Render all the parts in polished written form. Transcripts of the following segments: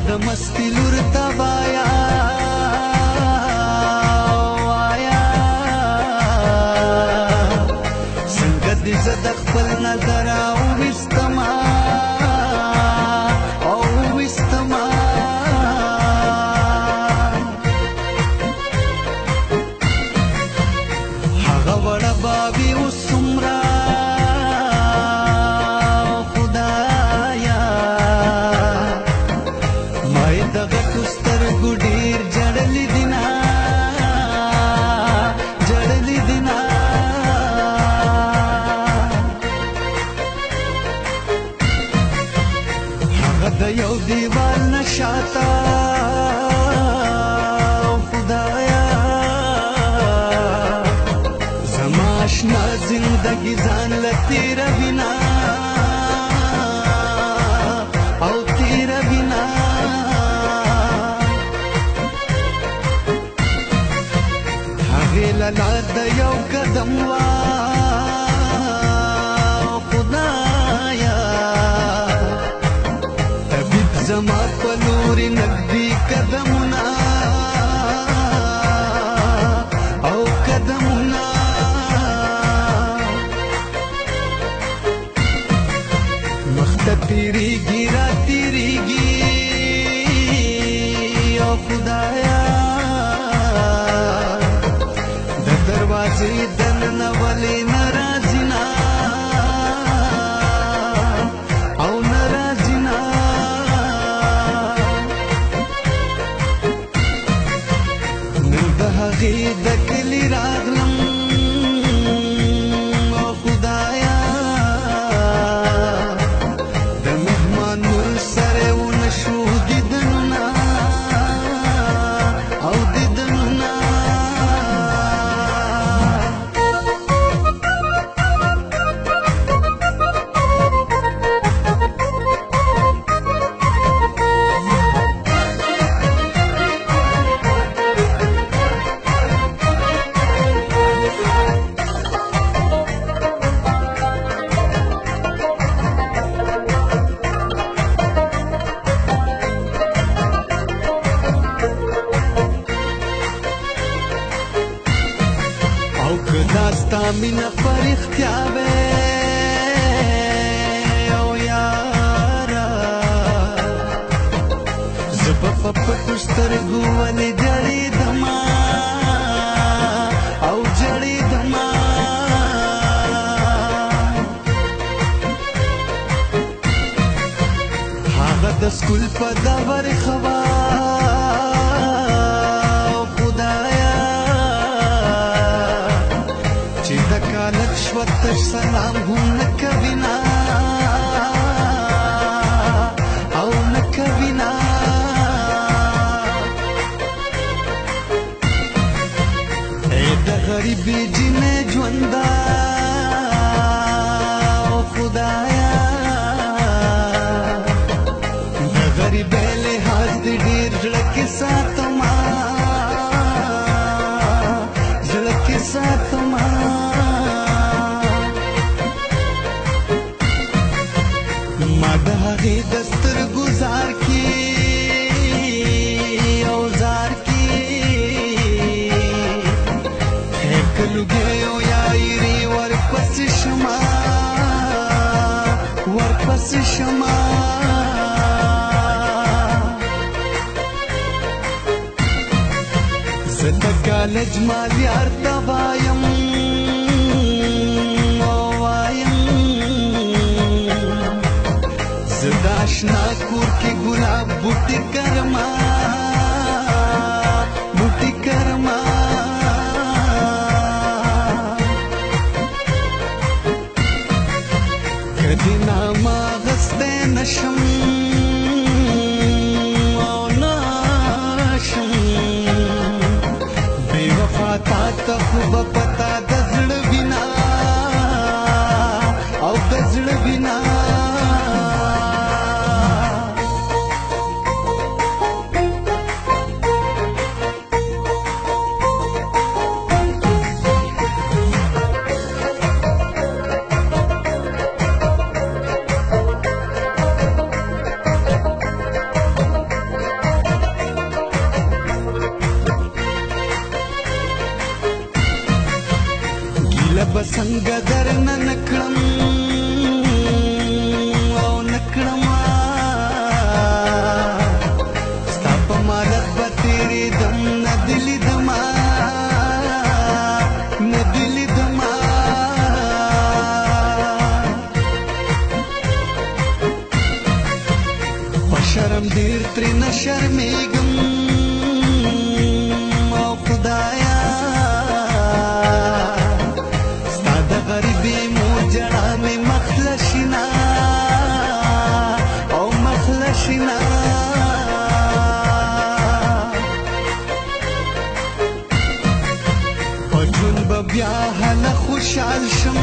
د مستی لور تبایا وایا څنګه دې زه د خپل نظر او وستما هغه وړه بابي اوس څومره خدایا ما یې د غټو سترګو ډېر جړلي دي نه جړلي دي نه هغه د یو دیوال نه شاته اشنا زندگی ځان له تیره بنا او تیره بنا هغې له لار د یو قدم وا خدایا طبیب زما په لورې نږدې قدمونه او قدمونه تیریږي را تیریږي او خدایا د دروازې دننه ولې ناراضي نه او ناراضي نه نن د هغې د کلي راغلم داستا مینه پر اختیا وې او یاره زه به په پټو سترګو ولې جړېدمه او جړېدمه هغه د سکول په دور خوا کالک شوتش سلام هم نکوي نه او نکوي نه ای د غریبې جنې ژونده او خدایا د غریبۍ لحاظ دې ډېر زړه کې ساتما زړه کې ساتما ما د هغې د سترګو زار کې او زار کې هېکه لوګی او یایرې ورپسې شمه ورپسې شمه زه د کالج مالیار ته وایم زه د اشنا کور کې ګلاب بوټي کرما بوټي کرما کدی نامه غستی نشم او نشم بې وفا تا ته خو به پتا د زړه وینا او د زړه وینا څنګه درنه نکړم او نکړم ستا په مالت به تېرېدم نه دې لیدمه نه دې لیدمه په شرم ډېر ترېنه شرمېږم او خدایا بیا هله خوشحال شم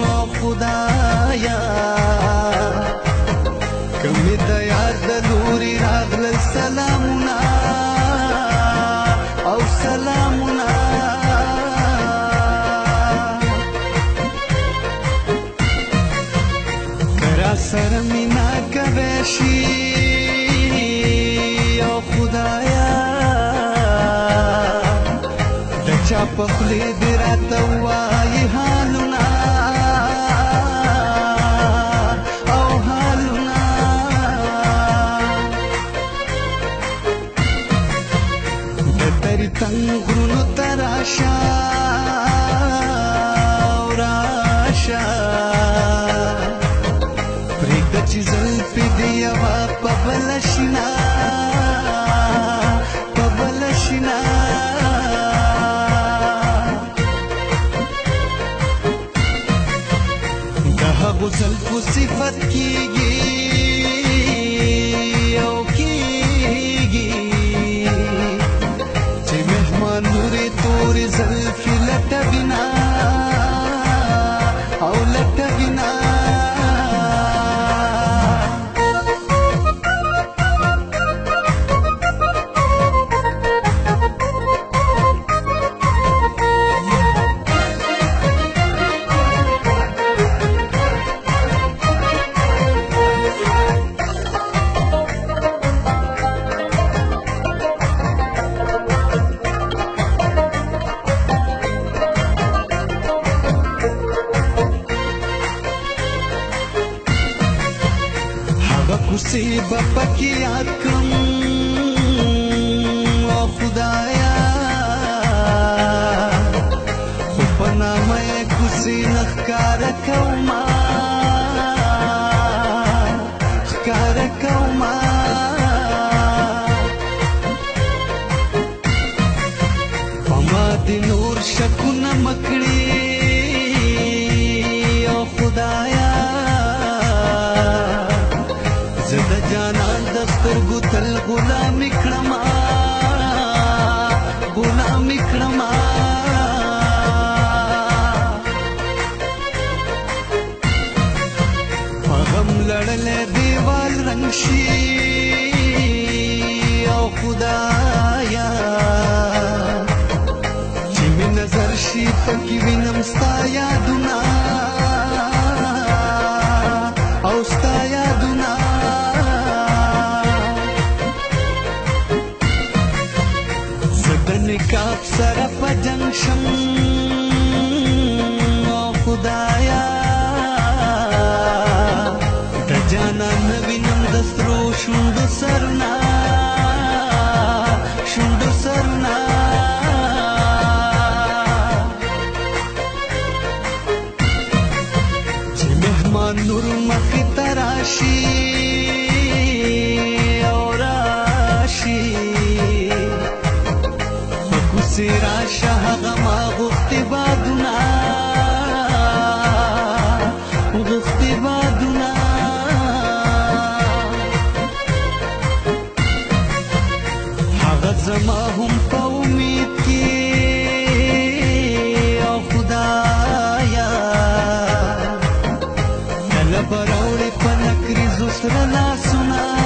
او خدایا که مې د یار د لورې راغلل سلامونه او سلامونه که راسره مینه کوی شي او خدایا چا په خولې دې راته ووایي حالونه او حالونه د ترې تنګ غرونو ته راشه او راشه پرېږده چې زلفې دې یوه په بله شینه په بله شینه هغو زلفو صفت کیږي او کیږي چې مهمان نورې تورې زلفې لټوینه او لټوینه کوڅې به پکې یاد کړم او خدایا خو په نامه یې کوڅې نه ښکاره کومه ښکاره کومه په ما دې نور شکونه مه کړي او خدایا زه د جانان د سترګو تل غلامي کړمه غلامي کړمه په غم لړلی دیوال رنګ شي او خدایا چې مې نظر شي پکې وینم ستا یادونه او ستا یادونه نکاب سره په جنګ شم او خدایا د جانان نه وینم د سرو شونډو سرونه شونډو سرونه چې مهمان نور مخې ته راشي او راشي کوڅې راشه هغه ما غوښتې بادونه غوښتې بادونه هغه زما هم په امید کې او خدایا کله به راوړې په نکریزو سره لاسونه